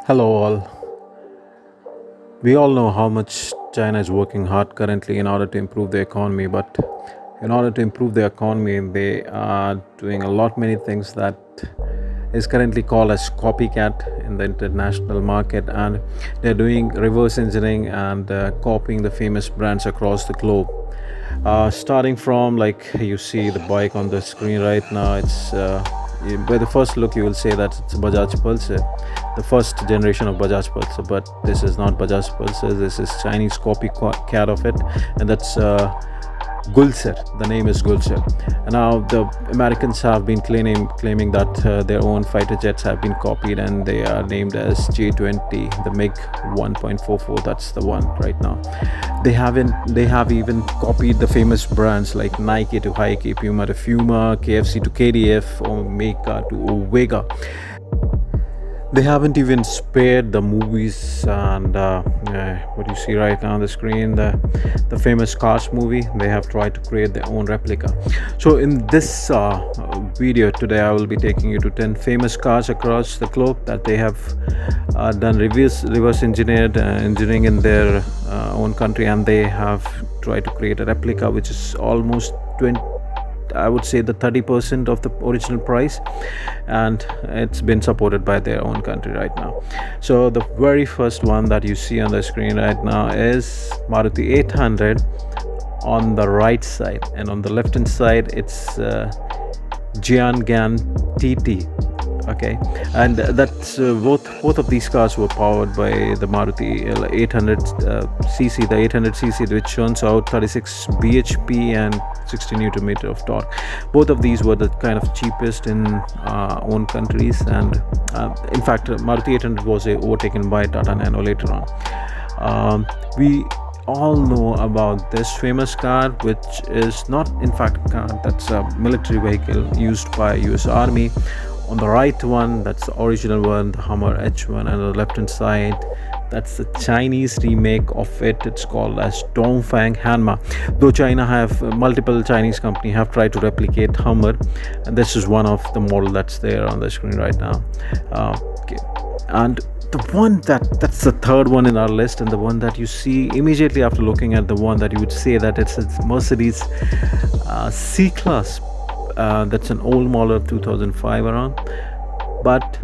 Hello, all. We all know how much China is working hard currently in order to improve the economy, but in order to improve the economy, they are doing a lot many things that is currently called as copycat in the international market, and they're doing reverse engineering and copying the famous brands across the globe. Starting from, like, you see the bike on the screen right now, by the first look you will say that it's Bajaj Pulsar, the first generation of Bajaj Pulsar, but this is not Bajaj Pulsar. This is Chinese copycat of it, and that's Gulsar. The name is Gulsar. And now the Americans have been claiming that their own fighter jets have been copied, and they are named as J-20, the MiG 1.44. That's the one right now. They have even copied the famous brands like Nike to Hike, Puma to Fuma, KFC to KDF, Omega to Ovega. They haven't even spared the movies, and what you see right now on the screen, the famous Cars movie. They have tried to create their own replica. So in this video today, I will be taking you to 10 famous cars across the globe that they have done reverse engineering in their own country, and they have tried to create a replica which is almost 20, I would say, the 30% of the original price, and it's been supported by their own country right now. So the very first one that you see on the screen right now is Maruti 800 on the right side, and on the left hand side it's CHANGAN TT. Okay, and that's both of these cars were powered by the Maruti 800cc, the 800cc, which churns out 36 bhp and 60 newton meter of torque. Both of these were the kind of cheapest in own countries, and in fact Maruti 800 was overtaken by Tata Nano later on. We all know about this famous car, which is not in fact a car, that's a military vehicle used by US Army. On the right one, that's the original one, the Hummer H1, and on the left hand side, that's the Chinese remake of it. It's called as Dongfang Hanma. Though China have multiple Chinese company have tried to replicate Hummer, and this is one of the model that's there on the screen right now. Okay. And the one that's the third one in our list, and the one that you see immediately after looking at the one that you would say that it's Mercedes C-Class. That's an old model of 2005 around, but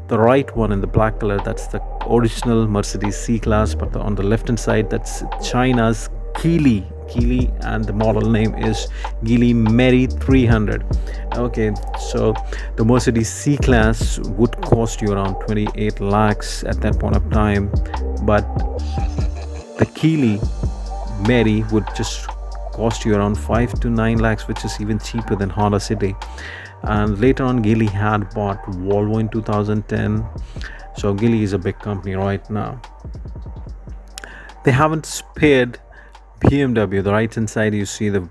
the right one in the black color, that's the original Mercedes C-Class, but on the left hand side, that's China's Geely, and the model name is Geely Meri 300. Okay, so the Mercedes C-Class would cost you around 28 lakhs at that point of time, but the Geely Meri would just cost you around 5 to 9 lakhs, which is even cheaper than Honda City. And later on, Geely had bought Volvo in 2010. So Geely is a big company right now. They haven't spared BMW. The right hand side you see the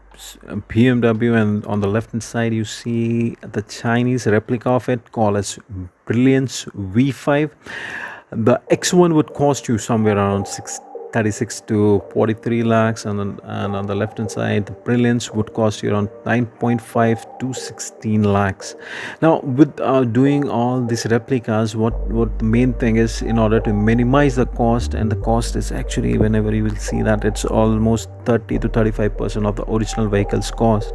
BMW, and on the left hand side you see the Chinese replica of it called as Brilliance V5. The X1 would cost you somewhere around 36 to 43 lakhs, and on the left hand side the Brilliance would cost you around 9.5 to 16 lakhs. Now with doing all these replicas, what the main thing is, in order to minimize the cost, and the cost is actually, whenever you will see that, it's almost 30 to 35% of the original vehicle's cost.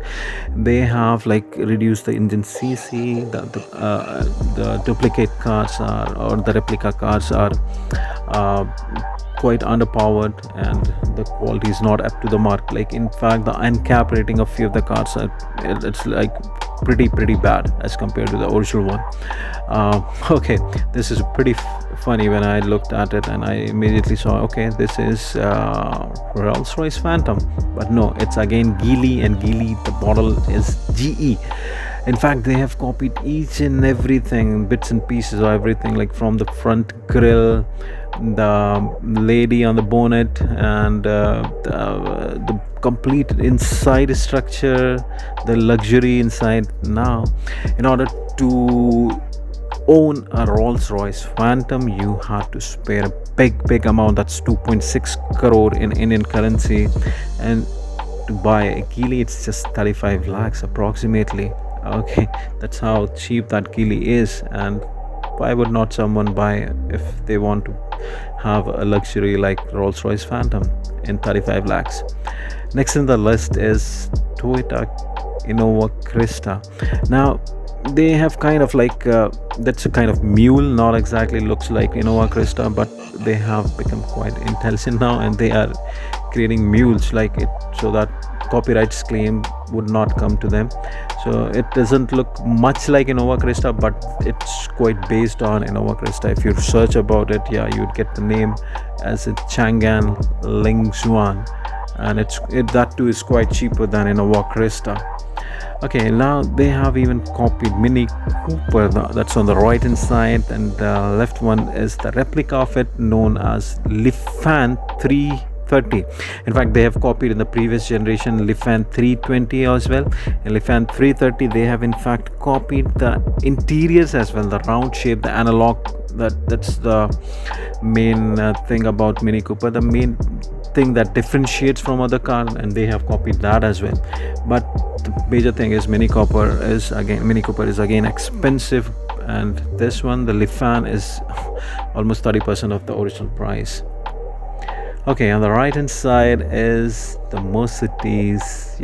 They have like reduced the engine cc. The duplicate cars are, or the replica cars are quite underpowered, and the quality is not up to the mark. Like, in fact, the NCAP rating of few of the cars are, it's like pretty bad as compared to the original one. Okay, this is pretty funny when I looked at it, and I immediately saw, okay, this is Rolls-Royce Phantom, but no, it's again Geely, and Geely, the model is GE. In fact, they have copied each and everything, bits and pieces of everything, like from the front grille, the lady on the bonnet, and the complete inside structure, the luxury inside. Now, in order to own a Rolls-Royce Phantom, you have to spare a big amount. That's 2.6 crore in Indian currency, and to buy a Geely, it's just 35 lakhs approximately. Okay, that's how cheap that Geely is. And why would not someone buy if they want to have a luxury like Rolls-Royce Phantom in 35 lakhs. Next in the list is Toyota Innova CRYSTA. Now they have kind of like that's a kind of mule, not exactly looks like Innova CRYSTA, but they have become quite intelligent now and they are creating mules like it, so that copyrights claim would not come to them. So it doesn't look much like Innova CRYSTA, but it's quite based on Innova CRYSTA. If you search about it, yeah, you'd get the name as a CHANGAN LINGXUAN, and that too is quite cheaper than Innova CRYSTA. Okay, now they have even copied Mini Cooper, that's on the right hand side, and the left one is the replica of it known as LINGXUAN 330. In fact, they have copied in the previous generation LINGXUAN 320 as well, and LINGXUAN 330 they have in fact copied the interiors as well, the round shape, the analog. That's the main thing about Mini Cooper, the main thing that differentiates from other cars, and they have copied that as well. But the major thing is Mini Cooper is again expensive, and this one, the LINGXUAN, is almost 30% of the original price. Okay, on the right hand side is the Mercedes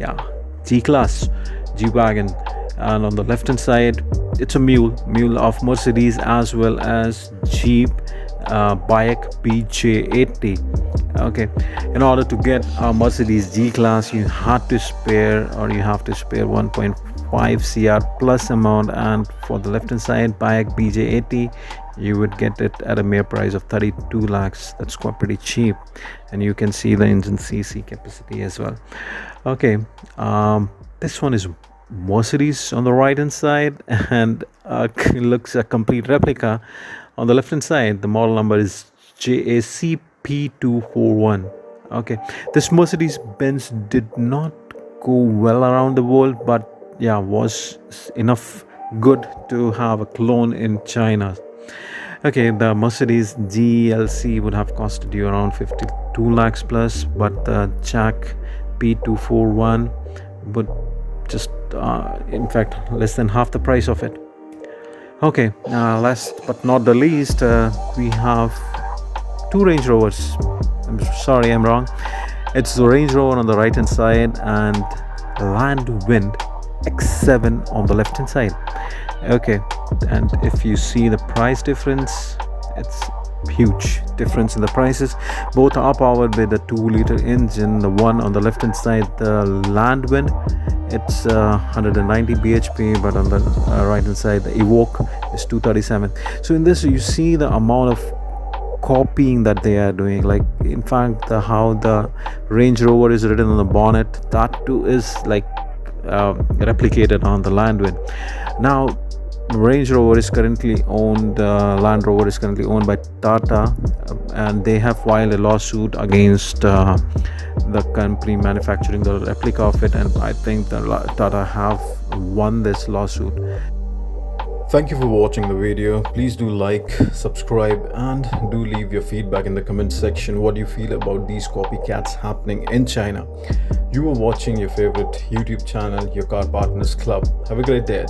G-Class G-Wagon, and on the left hand side it's a mule of Mercedes as well as Jeep Bike BJ80. Okay, in order to get a Mercedes G-Class, you have to spare 1.5 CR plus amount, and for the left hand side Bike BJ80 you would get it at a mere price of 32 lakhs. That's quite pretty cheap, and you can see the engine cc capacity as well. Okay, this one is Mercedes on the right hand side, and looks a complete replica. On the left hand side the model number is JACP241. Okay, this Mercedes-Benz did not go well around the world, but yeah, was enough good to have a clone in China. Okay, the Mercedes GLC would have costed you around 52 lakhs plus, but the JAC P241 would just in fact less than half the price of it. Okay, last but not the least, we have two Range Rovers. I'm sorry, I'm wrong. It's the Range Rover on the right hand side and Landwind X7 on the left hand side. Okay, and if you see the price difference, it's huge difference in the prices. Both are powered with a 2-liter engine. The one on the left hand side, the Landwind, it's 190 bhp, but on the right hand side the EVOQUE is 237. So in this you see the amount of copying that they are doing. Like in fact, how the Range Rover is written on the bonnet, that too is like replicated on the Landwind. Now Range Rover is currently owned, Land Rover is currently owned by Tata, and they have filed a lawsuit against the company manufacturing the replica of it, and I think the Tata have won this lawsuit. Thank you for watching the video. Please do like, subscribe, and do leave your feedback in the comment section. What do you feel about these copycats happening in China? You are watching your favorite YouTube channel, Your Car Partners Club. Have a great day.